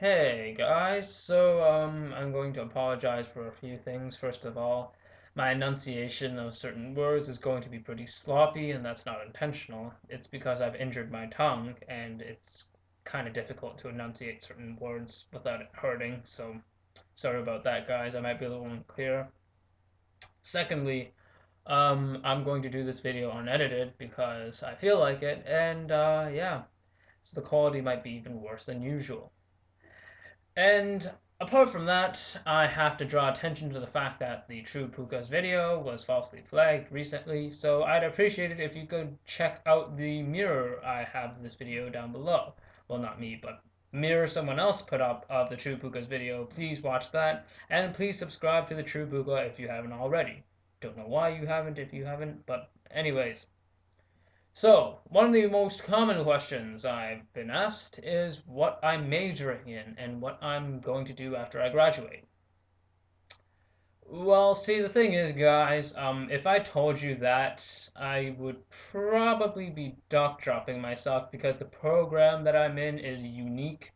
Hey guys, I'm going to apologize for a few things. First of all, my enunciation of certain words is going to be pretty sloppy, and that's not intentional. It's because I've injured my tongue, and it's kind of difficult to enunciate certain words without it hurting, so sorry about that, guys. I might be a little unclear. Secondly, I'm going to do this video unedited because I feel like it, and yeah, so the quality might be even worse than usual. And apart from that, I have to draw attention to the fact that the True Pooka's video was falsely flagged recently, so I'd appreciate it if you could check out the mirror I have in this video down below. Well, not me, but mirror someone else put up of the True Pooka's video. Please watch that, and please subscribe to the True Pooka if you haven't already. Don't know why you haven't if you haven't, but anyways. So, one of the most common questions I've been asked is what I'm majoring in and what I'm going to do after I graduate. Well, see, the thing is, guys, if I told you that, I would probably be dock dropping myself because the program that I'm in is unique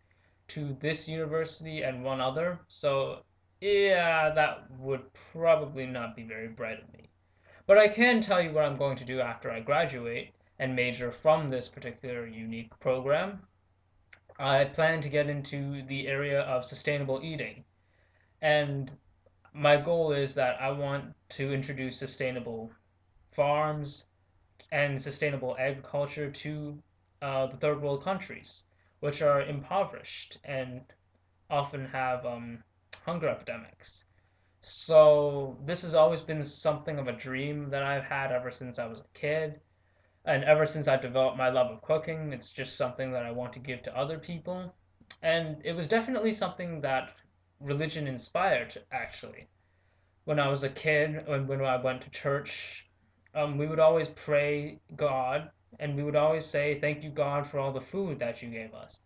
to this university and one other. So, yeah, that would probably not be very bright of me. But I can tell you what I'm going to do after I graduate and major from this particular unique program. I plan to get into the area of sustainable eating. And my goal is that I want to introduce sustainable farms and sustainable agriculture to the third world countries, which are impoverished and often have hunger epidemics. So this has always been something of a dream that I've had ever since I was a kid. And ever since I developed my love of cooking, it's just something that I want to give to other people. And it was definitely something that religion inspired, actually. When I was a kid, when I went to church, we would always pray God, and we would always say, "Thank you, God, for all the food that you gave us."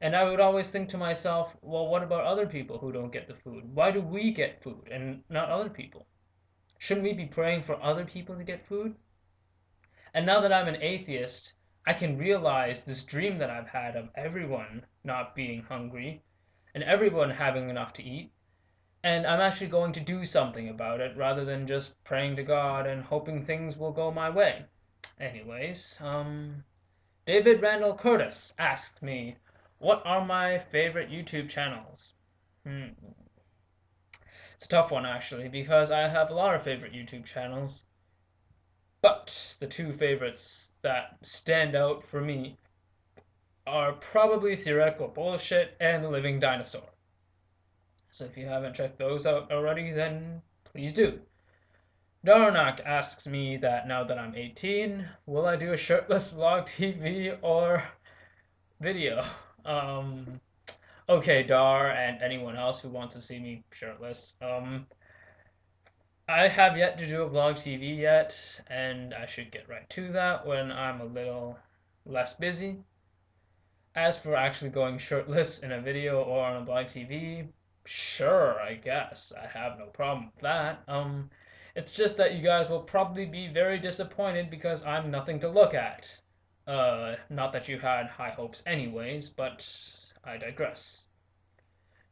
And I would always think to myself, well, what about other people who don't get the food? Why do we get food and not other people? Shouldn't we be praying for other people to get food? And now that I'm an atheist, I can realize this dream that I've had of everyone not being hungry and everyone having enough to eat. And I'm actually going to do something about it rather than just praying to God and hoping things will go my way. Anyways, David Randall Curtis asked me, what are my favorite YouTube channels? Hmm. It's a tough one, actually, because I have a lot of favorite YouTube channels. But the two favorites that stand out for me are probably Theoretical Bullshit and The Living Dinosaur. So if you haven't checked those out already, then please do. Darnak asks me that now that I'm 18, will I do a shirtless vlog TV or video? Um, okay, Dar, and anyone else who wants to see me shirtless. I have yet to do a vlog TV yet, and I should get right to that when I'm a little less busy. As for actually going shirtless in a video or on a vlog TV, sure, I guess. I have no problem with that. It's just that you guys will probably be very disappointed because I'm nothing to look at. Not that you had high hopes anyways, but I digress.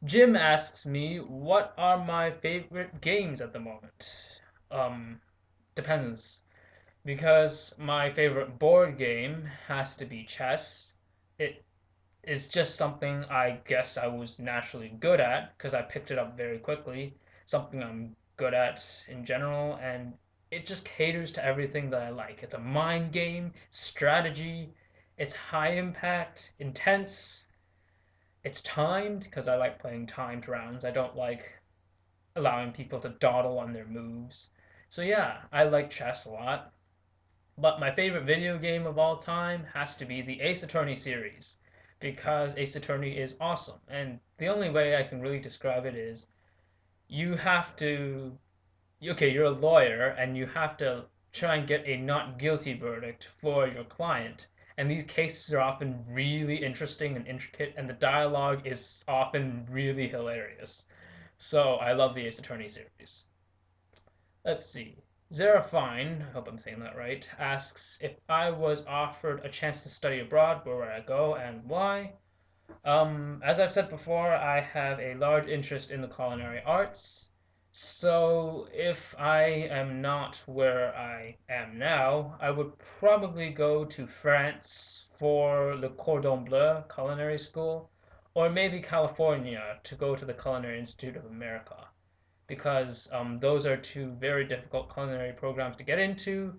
Jim asks me, what are my favorite games at the moment? Depends. Because my favorite board game has to be chess. It is just something I guess I was naturally good at because I picked it up very quickly. Something I'm good at in general, and it just caters to everything that I like. It's a mind game, strategy, it's high impact, intense, it's timed because I like playing timed rounds. I don't like allowing people to dawdle on their moves. So yeah, I like chess a lot. But my favorite video game of all time has to be the Ace Attorney series because Ace Attorney is awesome. And the only way I can really describe it is you have to, okay, you're a lawyer and you have to try and get a not guilty verdict for your client. And these cases are often really interesting and intricate, and the dialogue is often really hilarious. So I love the Ace Attorney series. Let's see. Zerafine, I hope I'm saying that right, asks if I was offered a chance to study abroad, where would I go and why? As I've said before, I have a large interest in the culinary arts. So if I am not where I am now, I would probably go to France for the Cordon Bleu Culinary School, or maybe California to go to the Culinary Institute of America, because those are two very difficult culinary programs to get into,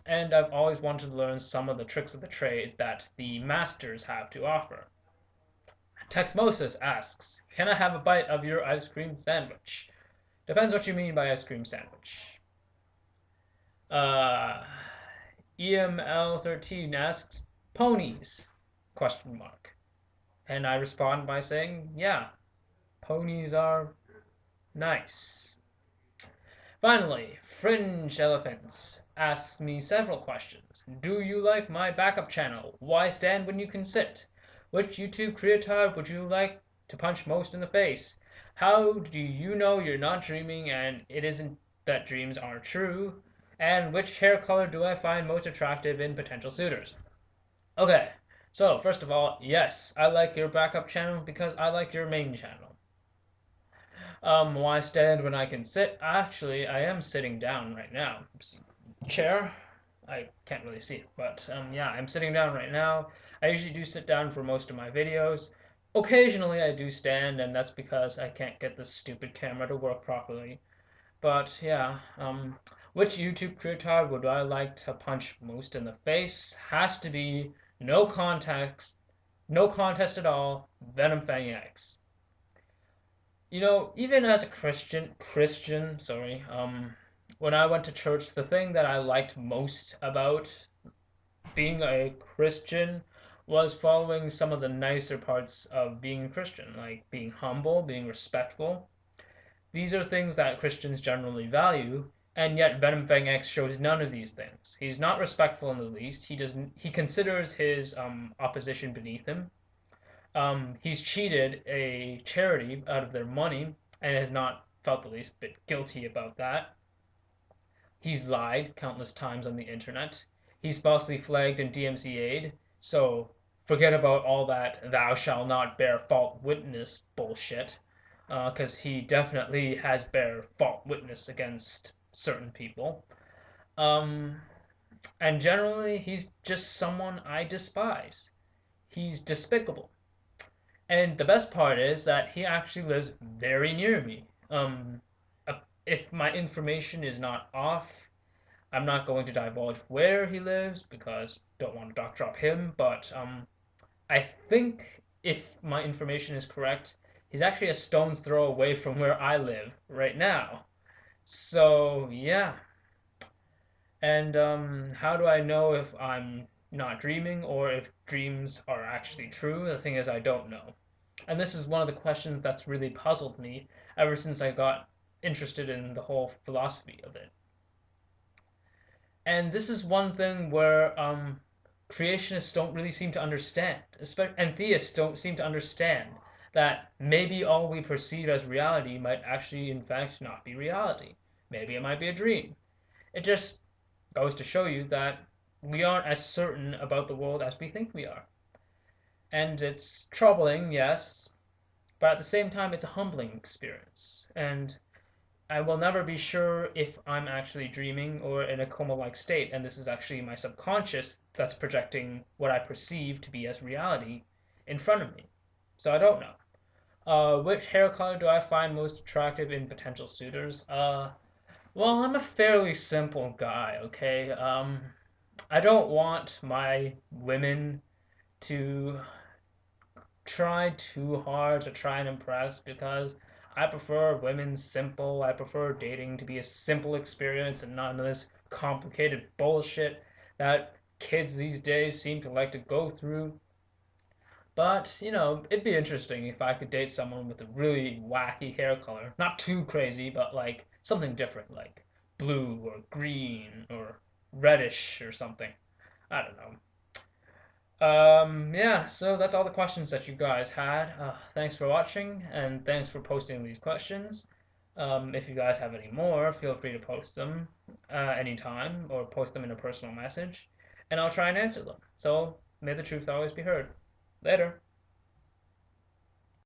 and I've always wanted to learn some of the tricks of the trade that the masters have to offer. Texmosis asks, can I have a bite of your ice cream sandwich? Depends what you mean by ice cream sandwich. Uh, EML13 asks, ponies? Question mark. And I respond by saying, yeah, ponies are nice. Finally, Fringe Elephants asks me several questions. Do you like my backup channel? Why stand when you can sit? Which YouTube creator would you like to punch most in the face? How do you know you're not dreaming and it isn't that dreams are true? And which hair color do I find most attractive in potential suitors? Okay, so first of all, yes, I like your backup channel because I like your main channel. Why stand when I can sit? Actually, I am sitting down right now. Chair? I can't really see it, but yeah, I'm sitting down right now. I usually do sit down for most of my videos. Occasionally I do stand, and that's because I can't get this stupid camera to work properly. But yeah, which YouTube creator would I like to punch most in the face? Has to be no context, no contest at all, Venom Fang X. You know, even as a Christian, sorry, when I went to church, the thing that I liked most about being a Christian was following some of the nicer parts of being a Christian, like being humble, being respectful. These are things that Christians generally value, and yet Venom Fang X shows none of these things. He's not respectful in the least. He considers his opposition beneath him. He's cheated a charity out of their money and has not felt the least bit guilty about that. He's lied countless times on the internet. He's falsely flagged and DMCA'd, so forget about all that thou shalt not bear false witness bullshit, because he definitely has bear false witness against certain people. Um, and generally, he's just someone I despise. He's despicable. And the best part is that he actually lives very near me. If my information is not off, I'm not going to divulge where he lives because don't want to dock drop him. But I think if my information is correct, he's actually a stone's throw away from where I live right now. So yeah. And how do I know if I'm not dreaming or if dreams are actually true? The thing is, I don't know. And this is one of the questions that's really puzzled me ever since I got interested in the whole philosophy of it. And this is one thing where creationists don't really seem to understand, and theists don't seem to understand that maybe all we perceive as reality might actually, in fact, not be reality. Maybe it might be a dream. It just goes to show you that we aren't as certain about the world as we think we are. And it's troubling, yes, but at the same time, it's a humbling experience. And I will never be sure if I'm actually dreaming or in a coma-like state, and this is actually my subconscious that's projecting what I perceive to be as reality in front of me. So I don't know. Which hair color do I find most attractive in potential suitors? Well, I'm a fairly simple guy, okay? I don't want my women to try too hard to try and impress because I prefer women simple. I prefer dating to be a simple experience and not this complicated bullshit that kids these days seem to like to go through. But, you know, it'd be interesting if I could date someone with a really wacky hair color. Not too crazy, but like something different, like blue or green or reddish or something. I don't know. Yeah, so that's all the questions that you guys had. Thanks for watching, and thanks for posting these questions. If you guys have any more, feel free to post them anytime, or post them in a personal message, and I'll try and answer them. So, may the truth always be heard. Later.